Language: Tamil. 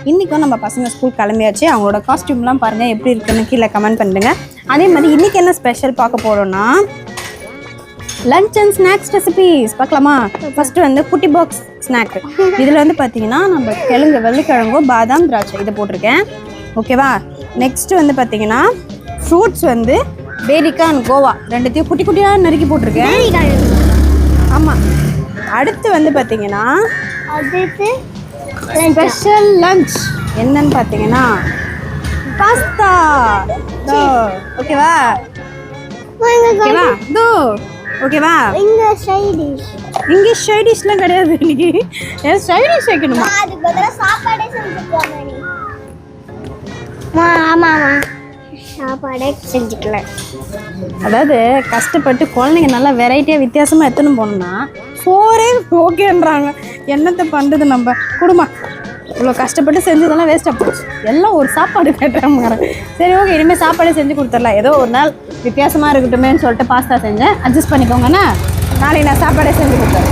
இன்றைக்கும் நம்ம பசங்க ஸ்கூல் கிளம்பியாச்சு. அவங்களோட காஸ்டியூம்லாம் பாருங்கள் எப்படி இருக்குன்னு கீழே கமெண்ட் பண்ணுங்க. அதே மாதிரி இன்றைக்கி என்ன ஸ்பெஷல் பார்க்க போகிறோன்னா லஞ்ச் அண்ட் ஸ்நாக்ஸ் ரெசிபீஸ் பார்க்கலாமா? ஃபஸ்ட்டு வந்து குட்டி பாக்ஸ் ஸ்நாக்கு. இதில் வந்து பார்த்தீங்கன்னா நம்ம வெள்ளிக்கிழங்கோ பாதாம் திராட்சை இதை போட்டிருக்கேன். ஓகேவா? நெக்ஸ்ட்டு வந்து பார்த்தீங்கன்னா ஃப்ரூட்ஸ் வந்து பேரிக்காய் அண்ட் கோவா ரெண்டுத்தையும் குட்டி குட்டியாக நறுக்கி போட்டிருக்கேன். ஆமாம். அடுத்து வந்து பார்த்தீங்கன்னா ஸ்பெஷல் லஞ்ச் என்னன்னு பார்த்தீங்கன்னா பாஸ்தா. ஓகேவா? ஓகேவா? ஓகேவா? இங்கிலீஷ் சைட் டிஷ்லாம் கிடையாது. இன்னைக்கு சைட் டிஷ் வைக்கணுமா? சாப்பாடே செஞ்சுக்கலாம். அதாவது கஷ்டப்பட்டு குழந்தைங்க நல்லா வெரைட்டியாக வித்தியாசமாக எடுத்துன்னு போனோம்னா சோறே ஓகேன்றாங்க. என்னத்தை பண்ணுறது நம்ம குடும்பம் இவ்வளோ கஷ்டப்பட்டு செஞ்சதெல்லாம் வேஸ்ட்டாக போச்சு. எல்லாம் ஒரு சாப்பாடு கேட்டாங்க. சரி ஓகே, இனிமேல் சாப்பாடே செஞ்சு கொடுத்துடலாம். ஏதோ ஒரு நாள் வித்தியாசமாக இருக்கட்டுமேன்னு சொல்லிட்டு பாஸ்தா செஞ்சேன். அட்ஜஸ்ட் பண்ணிக்கோங்கண்ணா. நாளைக்கு நான் சாப்பாடே செஞ்சு கொடுத்தேன்.